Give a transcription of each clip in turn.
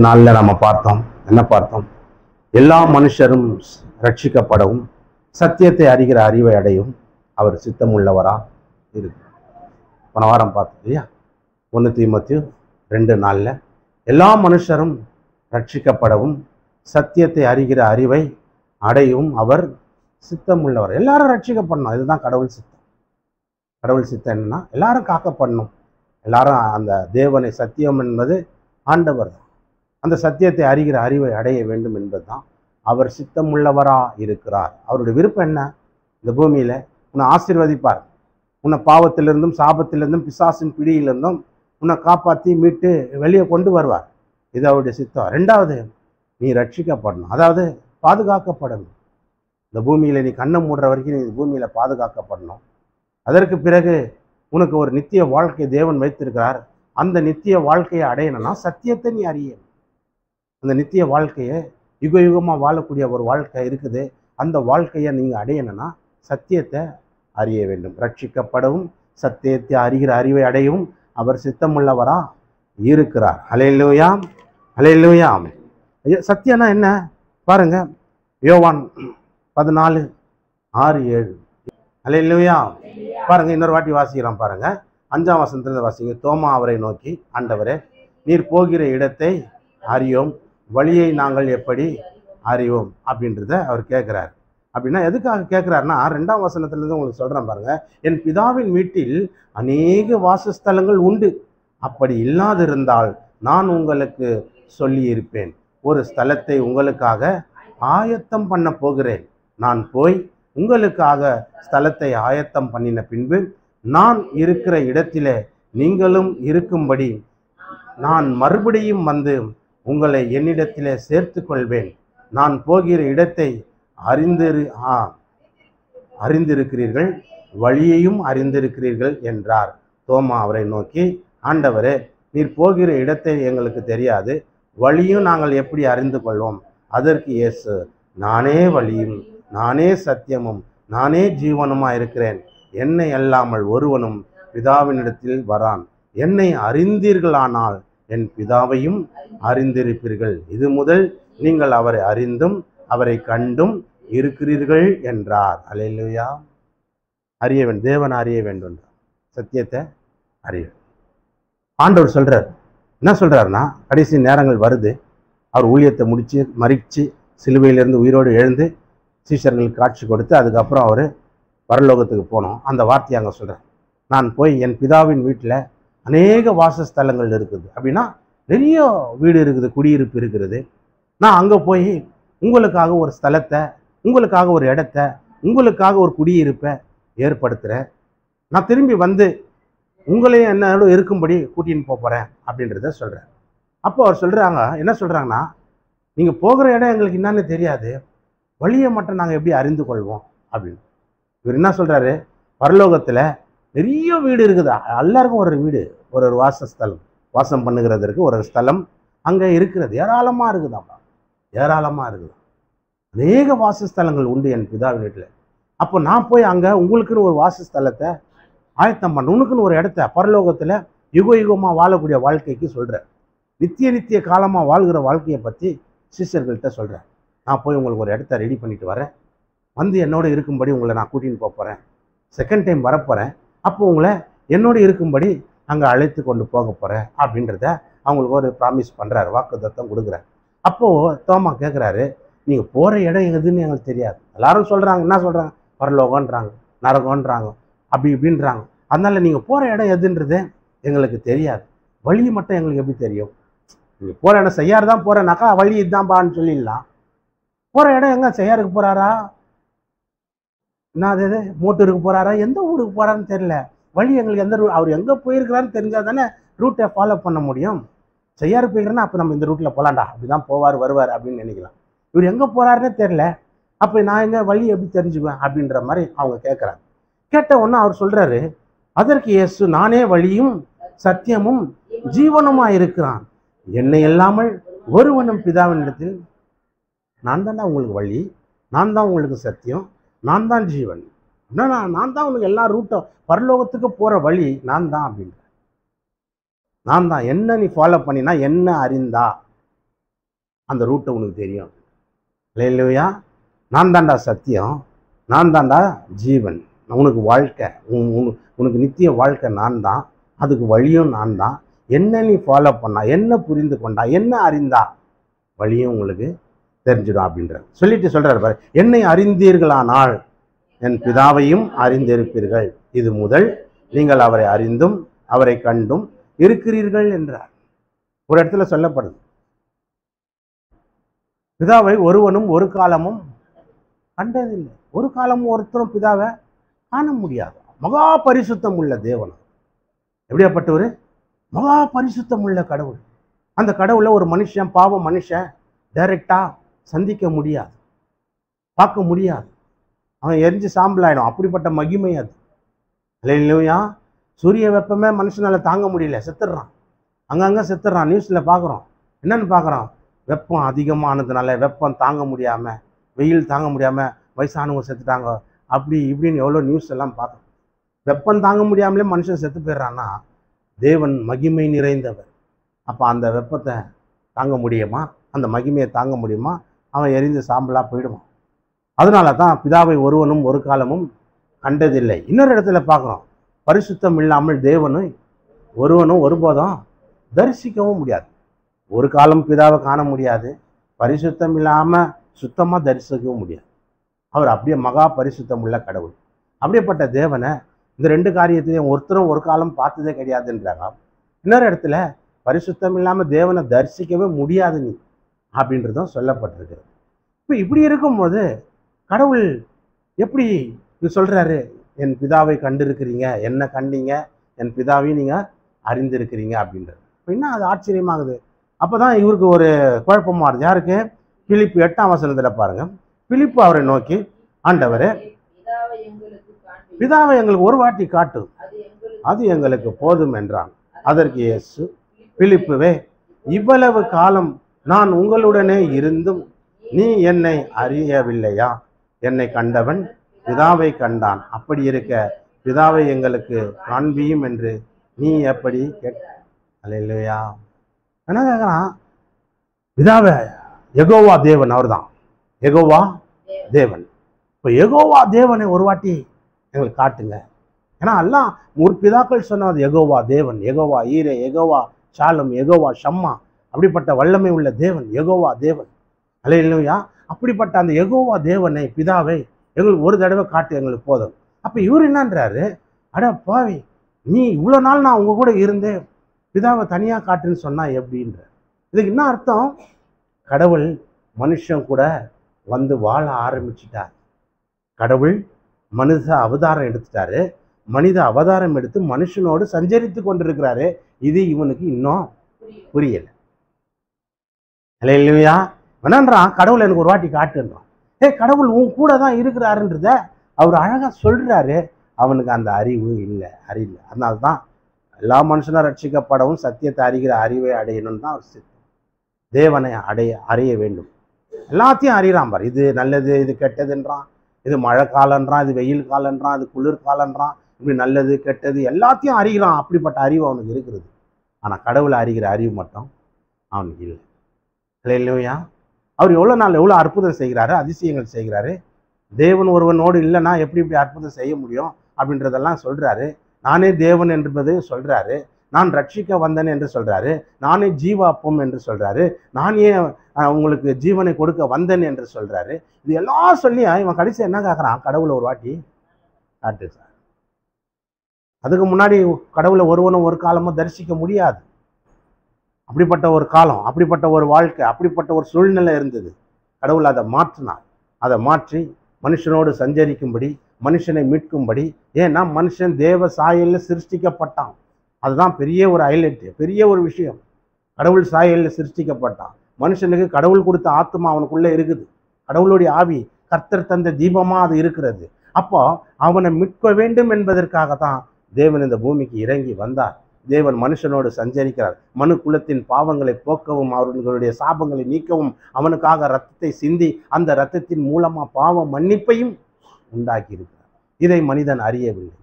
நாளில் நம்ம பார்த்தோம். என்ன பார்த்தோம்? எல்லா மனுஷரும் ரட்சிக்கப்படவும் சத்தியத்தை அறிகிற அறிவை அடையும் அவர் சித்தமுள்ளவரா இருக்கு. போன வாரம் பார்த்தோம் இல்லையா? 1 தீமோத்தேயு 2:4 எல்லா மனுஷரும் ரட்சிக்கப்படவும் சத்தியத்தை அறிகிற அறிவை அடையும் அவர் சித்தமுள்ளவர். எல்லாரும் ரட்சிக்கப்படணும். இதுதான் கடவுள் சித்தம். கடவுள் சித்தம் என்னன்னா எல்லாரும் காக்கப்படணும். எல்லாரும் அந்த தேவனை, சத்தியம் என்பது ஆண்டவர் தான். அந்த சத்தியத்தை அறிகிற அறிவை அடைய வேண்டும் என்பது தான் அவர் சித்தமுள்ளவரா இருக்கிறார். அவருடைய விருப்பம் என்ன? இந்த பூமியில உன்னை ஆசீர்வதிப்பார். உன்னை பாவத்திலிருந்தும் சாபத்திலிருந்தும் பிசாசின் பிடியிலிருந்தும் உன்னை காப்பாற்றி மீட்டு வெளியே கொண்டு வருவார். இது அவருடைய சித்தம். 2வது, நீ ரட்சிக்கப்படணும், அதாவது பாதுகாக்கப்படணும். இந்த பூமியில நீ கண்ணை மூடுற வரைக்கும் நீ பூமியில பாதுகாக்கப்படணும். அதற்கு பிறகு உனக்கு ஒரு நித்திய வாழ்க்கை தேவன் வைத்திருக்கிறார். அந்த நித்திய வாழ்க்கையை அடையணும்னா சத்தியத்தை நீ அறியணும். அந்த நித்திய வாழ்க்கையை யுக யுகமாக வாழக்கூடிய ஒரு வாழ்க்கை இருக்குது. அந்த வாழ்க்கையை நீங்கள் அடையணும்னா சத்தியத்தை அறிய வேண்டும். ரட்சிக்கப்படவும் சத்தியத்தை அறிகிற அறிவை அடையவும் அவர் சித்தமுள்ளவரா இருக்கிறார். அல்லேலூயா, அல்லேலூயா. சத்தியம்னா என்ன பாருங்க, யோவான் 14:6-7. அல்லேலூயா. பாருங்க, இன்னொரு வாட்டி வாசிக்கிறோம் பாருங்க. 5ஆம் வசனத்துல வாசிங்க. தோமா அவரை நோக்கி, ஆண்டவரே, நீர் போகிற இடத்தை அறியோம், வழியை நாங்கள் எப்படி அறிவோம் அப்படின்றத அவர் கேட்குறாரு. அப்படின்னா எதுக்காக கேட்குறாருன்னா 2ஆம் வசனத்துலேருந்து உங்களுக்கு சொல்கிறேன் பாருங்க. என் பிதாவின் வீட்டில் அநேக வாசஸ்தலங்கள் உண்டு, அப்படி இல்லாதிருந்தால் நான் உங்களுக்கு சொல்லியிருப்பேன். ஒரு ஸ்தலத்தை உங்களுக்காக ஆயத்தம் பண்ண போகிறேன். நான் போய் உங்களுக்காக ஸ்தலத்தை ஆயத்தம் பண்ணின பின்பு நான் இருக்கிற இடத்திலே நீங்களும் இருக்கும்படி நான் மறுபடியும் வந்து உங்களை என்னிடத்திலே சேர்த்து கொள்வேன். நான் போகிற இடத்தை அறிந்திருக்கிறீர்கள், வழியையும் அறிந்திருக்கிறீர்கள் என்றார். தோமா அவரை நோக்கி, ஆண்டவரே, நீர் போகிற இடத்தை எங்களுக்கு தெரியாது, வழியும் நாங்கள் எப்படி அறிந்து கொள்வோம்? அதற்கு இயேசு, நானே வழியும் நானே சத்தியமும் நானே ஜீவனுமாய் இருக்கிறேன். என்னை அல்லாமல் ஒருவனும் பிதாவினிடத்தில் வரான். என்னை அறிந்தீர்களானால் என் பிதாவையும் அறிந்திருப்பீர்கள். இது முதல் நீங்கள் அவரை அறிந்தும் அவரை கண்டும் இருக்கிறீர்கள் என்றார். அல்லேலூயா. அறிய வேண்டும், தேவன் அறிய வேண்டும், சத்தியத்தை அறிய. ஆண்டவர் சொல்றார், என்ன சொல்றாருன்னா, கடைசி நேரங்கள் வருது. அவர் ஊழியத்தை முடிச்சு மறிச்சு சிலுவையிலிருந்து உயிரோடு எழுந்து சீஷர்களுக்கு காட்சி கொடுத்து அதுக்கப்புறம் அவர் பரலோகத்துக்கு போனோம். அந்த வார்த்தையை அங்கே சொல்கிறேன். நான் போய் என் பிதாவின் வீட்டில் அநேக வாசஸ்தலங்கள் இருக்குது. அப்படின்னா நிறைய வீடு இருக்குது, குடியிருப்பு இருக்கிறது. நான் அங்கே போய் உங்களுக்காக ஒரு ஸ்தலத்தை, உங்களுக்காக ஒரு இடத்த, உங்களுக்காக ஒரு குடியிருப்பை ஏற்படுத்துகிறேன். நான் திரும்பி வந்து உங்களையும் என்னோட இருக்கும்படி கூட்டின்னு போகிறேன் அப்படின்றத சொல்கிறேன். அப்போ அவர் சொல்கிறாங்க, என்ன சொல்கிறாங்கன்னா, நீங்கள் போகிற இடம் எங்களுக்கு என்னன்னு தெரியாது, வழியை மட்டும் நாங்கள் எப்படி அறிந்து கொள்வோம் அப்படின்னு. இவர் என்ன சொல்கிறாரு, பரலோகத்தில் நிறைய வீடு இருக்குது, எல்லாருக்கும் ஒரு வீடு, ஒரு வாசஸ்தலம், வாசம் பண்ணுகிறதற்கு ஒரு ஸ்தலம் அங்கே இருக்கிறது. ஏராளமாக இருக்குதாப்பா, ஏராளமாக இருக்குது. அநேக வாசஸ்தலங்கள் உண்டு என் பிதாவின் வீட்டில். அப்போ நான் போய் அங்கே உங்களுக்குன்னு ஒரு வாசஸ்தலத்தை ஆயத்தம் பண்ண, உனக்குன்னு ஒரு இடத்த பரலோகத்தில் யுக யுகமாக வாழக்கூடிய வாழ்க்கைக்கு சொல்கிறேன். நித்திய காலமாக வாழ்கிற வாழ்க்கையை பற்றி சிஷ்யர்கள்ட்ட சொல்கிறேன். நான் போய் உங்களுக்கு ஒரு இடத்த ரெடி பண்ணிட்டு வரேன், வந்து என்னோட இருக்கும்படி உங்களை நான் கூட்டின்னு போகிறேன். செகண்ட் டைம் வரப்போகிறேன், அப்போ உங்களை என்னோட இருக்கும்படி அங்கே அழைத்து கொண்டு போக போகிறேன் அப்படின்றத அவங்களுக்கு ஒரு ப்ராமிஸ் பண்ணுறாரு, வாக்குத்தத்தம் கொடுக்குறாரு. அப்போது தோமா கேட்குறாரு, நீங்கள் போகிற இடம் எதுன்னு எங்களுக்கு தெரியாது. எல்லாரும் சொல்கிறாங்க, என்ன சொல்கிறாங்க, பரலோகன்றாங்க, நரகன்றாங்க, அப்படி இப்படின்றாங்க. அதனால் நீங்கள் போகிற இடம் எதுன்றது எங்களுக்கு தெரியாது, வழி மட்டும் எங்களுக்கு எப்படி தெரியும்? நீங்கள் போகிற இடம் செய்யாறு தான் போகிறேன்னாக்கா வழி இதுதான்பான்னு சொல்லிடலாம். போகிற இடம் எங்கே, செய்யாருக்கு போகிறாரா, என்ன அது மோட்டூருக்கு போகிறாரா, எந்த ஊருக்கு போகிறான்னு தெரியல, வழி எங்களுக்கு எந்த அவர் எங்கே போயிருக்கிறான்னு தெரிஞ்சால் தானே ரூட்டை ஃபாலோ பண்ண முடியும். செய்யாறு போய்க்கிறேன்னா அப்போ நம்ம இந்த ரூட்டில் போகலாண்டா, அப்படி தான் போவார் வருவார் அப்படின்னு நினைக்கலாம். இவர் எங்கே போகிறாருன்னே தெரில, அப்போ நான் எங்கே வழி எப்படி தெரிஞ்சுக்குவேன் அப்படின்ற மாதிரி அவங்க கேட்குறாங்க. கேட்ட உடனே அவர் சொல்கிறாரு, அதற்கு இயேசு, நானே வழியும் சத்தியமும் ஜீவனுமாக இருக்கிறான். என்னை இல்லாமல் ஒருவனும் பிதாவினிடத்தில், நான் தான்டா உங்களுக்கு வழி, நான் தான் உங்களுக்கு சத்தியம், நான் தான் ஜீவன், நான் தான் உங்களுக்கு எல்லா ரூட்டும் பரலோகத்துக்கு போகிற வழி நான் தான் அப்படின்ற. நான் தான். என்ன நீ ஃபாலோ பண்ணினா, என்ன அறிந்தா அந்த ரூட்டை உனக்கு தெரியும். இல்லையா? நான் தாண்டா சத்தியம், நான் தாண்டா ஜீவன், உனக்கு வாழ்க்கை, உனக்கு நித்திய வாழ்க்கை நான் தான், அதுக்கு வழியும் நான் தான். என்ன நீ ஃபாலோ பண்ணா, என்ன புரிந்து கொண்டா, என்ன அறிந்தா வழியும் உங்களுக்கு தெரிஞ்சிடும் அப்படின்ற சொல்லிட்டு சொல்றாரு பாரு, என்னை அறிந்தீர்களானால் என் பிதாவையும் அறிந்திருப்பீர்கள். இது முதல் நீங்கள் அவரை அறிந்தும் அவரை கண்டும் இருக்கிறீர்கள் என்றார். ஒரு இடத்துல சொல்லப்படுது, பிதாவை ஒருவனும் ஒரு காலமும் கண்டதில்லை. ஒரு காலமும் ஒருத்தரும் பிதாவை காண முடியாது. மகா பரிசுத்தம் உள்ள தேவன். எப்படியாப்பட்டவர்? மகா பரிசுத்தம் உள்ள கடவுள். அந்த கடவுளை ஒரு மனுஷன், பாவ மனுஷன் டைரக்டா சந்திக்க முடியாது, பார்க்க முடியாது. அவன் எரிஞ்சு சாம்பல் ஆயிடும். அப்படிப்பட்ட மகிமை அது. இல்லையா? சூரிய வெப்பமே மனுஷனால தாங்க முடியல, செத்துடுறான். அங்கங்கே செத்துடுறான். நியூஸில் பார்க்குறோம். என்னன்னு பார்க்குறோம்? வெப்பம் அதிகமானதுனால, வெப்பம் தாங்க முடியாமல், வெயில் தாங்க முடியாமல் வயசானவங்க செத்துட்டாங்க, அப்படி இப்படின்னு எவ்வளோ நியூஸ் எல்லாம் பார்க்குறோம். வெப்பம் தாங்க முடியாமலே மனுஷன் செத்து போயிடுறான்னா, தேவன் மகிமை நிறைந்தவர். அப்போ அந்த வெப்பத்தை தாங்க முடியுமா? அந்த மகிமையை தாங்க முடியுமா? அவன் எரிந்து சாம்பலாக போயிடுவான். அதனால தான் பிதாவை ஒருவனும் ஒரு காலமும் கண்டதில்லை. இன்னொரு இடத்துல பார்க்குறோம், பரிசுத்தம் இல்லாமல் தேவனை ஒருவனும் ஒருபோதும் தரிசிக்கவும் முடியாது. ஒரு காலம் பிதாவை காண முடியாது, பரிசுத்தம் இல்லாமல் சுத்தமாக தரிசிக்கவும் முடியாது. அவர் அப்படியே மகா பரிசுத்தம் உள்ள கடவுள். அப்படியேப்பட்ட தேவனை இந்த ரெண்டு காரியத்தையும் ஒருத்தரும் ஒரு காலம் பார்த்ததே கிடையாதுன்றாங்க. இன்னொரு இடத்துல பரிசுத்தம் இல்லாமல் தேவனை தரிசிக்கவே முடியாது நீ அப்படின்றதும் சொல்லப்பட்டிருக்கிறது. இப்போ இப்படி இருக்கும்போது கடவுள் எப்படி சொல்றாரு, என் பிதாவை கண்டிருக்கிறீங்க, என்ன கண்டீங்க, என் பிதாவையும் நீங்கள் அறிந்திருக்கிறீங்க அப்படின்றது. இப்போ என்ன அது ஆச்சரியமாகுது. அப்போ தான் இவருக்கு ஒரு குழப்பமாக வருது. யாருக்கு? பிலிப்பு 8ஆம் வசனத்தில் பாருங்க. பிலிப்பு அவரை நோக்கி, ஆண்டவரே, பிதாவை எங்களுக்கு ஒரு வாட்டி காட்டு, அது எங்களுக்கு போதும் என்றான். அதற்கு இயேசு, பிலிப்புவே, இவ்வளவு காலம் நான் உங்களுடனே இருந்தும் நீ என்னை அறியவில்லையா? என்னை கண்டவன் பிதாவை கண்டான். அப்படி இருக்க பிதாவை எங்களுக்கு காண்பியும் என்று நீ எப்படி கேட்ட? அல்லேலூயா. என்ன கேட்குறான்? பிதாவை யெகோவா தேவன், அவர் தான் யெகோவா தேவன். இப்போ யெகோவா தேவனை ஒரு வாட்டி எங்களுக்கு காட்டுங்க. ஏன்னா எல்லாம் ஒரு பிதாக்கள் சொன்னது யெகோவா தேவன், யெகோவா ஈரே, யெகோவா சாலம், யெகோவா ஷம்மா, அப்படிப்பட்ட வல்லமை உள்ள தேவன் யெகோவா தேவன். அல்லேலூயா. அப்படிப்பட்ட அந்த யெகோவா தேவனை, பிதாவை எங்களுக்கு ஒரு தடவை காட்டு, எங்களுக்கு போதும். அப்போ இவர் என்னன்றாரு, அட பாவி, நீ இவ்வளோ நாள் நான் உங்க கூட இருந்தேன், பிதாவை தனியாக காட்டுன்னு சொன்னா எப்படின்ற? இதுக்கு என்ன அர்த்தம்? கடவுள் மனுஷன் கூட வந்து வாழ ஆரம்பிச்சிட்டார். கடவுள் மனித அவதாரம் எடுத்துட்டாரு. மனித அவதாரம் எடுத்து மனுஷனோடு சஞ்சரித்து கொண்டிருக்கிறாரு. இது இவனுக்கு இன்னும் புரியல. இல்லையா? வேணான்றான், கடவுள் எனக்கு ஒரு வாட்டி காட்டுன்றான். கடவுள் உன் கூட தான் இருக்கிறாருன்றத அவர் அழகா சொல்றாரு. அவனுக்கு அந்த அறிவு இல்லை, அறியல. அதனால்தான் எல்லா மனுஷனும் ரட்சிக்கப்படவும் சத்தியத்தை அறிகிற அறிவை அடையணும்னு தான் அவர் சித்தம். தேவனை அறிய வேண்டும். எல்லாத்தையும் அறிகிறான் பார். இது நல்லது, இது கெட்டதுன்றான், இது மழை காலன்றான், இது வெயில் காலன்றான், இது குளிர் காலன்றான், இப்படி நல்லது கெட்டது எல்லாத்தையும் அறிகிறான். அப்படிப்பட்ட அறிவு அவனுக்கு இருக்கிறது. ஆனால் கடவுளை அறிகிற அறிவு மட்டும் அவனுக்கு இல்லை. இல்லையா? அவர் எவ்வளோ நாள் எவ்வளோ அற்புதம் செய்கிறாரு, அதிசயங்கள் செய்கிறாரு. தேவன் ஒருவனோடு இல்லைன்னா எப்படி இப்படி அற்புதம் செய்ய முடியும் அப்படின்றதெல்லாம் சொல்றாரு. நானே தேவன் என்பது சொல்றாரு. நான் ரட்சிக்க வந்தேன் என்று சொல்றாரு. நானே ஜீவ அப்பம் என்று சொல்றாரு. நான் ஏன் உங்களுக்கு ஜீவனை கொடுக்க வந்தேன் என்று சொல்றாரு. இது எல்லாம் சொல்லி இவன் கடைசி என்ன கேட்குறான்? கடவுளை ஒரு வாட்டி காட்டு சார். அதுக்கு முன்னாடி கடவுளை ஒருவனும் ஒரு காலமும் தரிசிக்க முடியாது. அப்படிப்பட்ட ஒரு காலம், அப்படிப்பட்ட ஒரு வாழ்க்கை, அப்படிப்பட்ட ஒரு சூழ்நிலை இருந்தது. கடவுள் அதை மாற்றினார். அதை மாற்றி மனுஷனோடு சஞ்சரிக்கும்படி, மனுஷனை மீட்கும்படி. ஏன்னா மனுஷன் தேவ சாயலில் சிருஷ்டிக்கப்பட்டான். அதுதான் பெரிய ஒரு ஹைலைட், பெரிய ஒரு விஷயம். கடவுள் சாயலில் சிருஷ்டிக்கப்பட்டான். மனுஷனுக்கு கடவுள் கொடுத்த ஆத்மா அவனுக்குள்ளே இருக்குது. கடவுளுடைய ஆவி, கர்த்தர் தந்த தீபமாக அது இருக்கிறது. அப்போ அவனை மீட்க வேண்டும் என்பதற்காக தான் தேவன் இந்த பூமிக்கு இறங்கி வந்தார். தேவன் மனுஷனோடு சஞ்சரிக்கிறார். மனு குலத்தின் பாவங்களை போக்கவும் அவர்களுடைய சாபங்களை நீக்கவும் அவனுக்காக இரத்தத்தை சிந்தி அந்த இரத்தத்தின் மூலமா பாவ மன்னிப்பையும் உண்டாக்கி இருக்கிறார். இதை மனிதன் அறியவில்லை.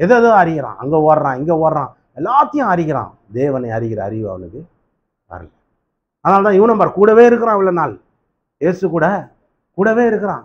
எதோ அறிகிறான், அங்க ஓடுறான், இங்க ஓடுறான், எல்லாத்தையும் அறிகிறான். தேவனை அறிகிற அறிவு அவனுக்கு வரல. அதனால தான் இவனும் பார் கூடவே இருக்கிறான் இவ்வளோ நாள். இயேசு கூடவே இருக்கிறான்.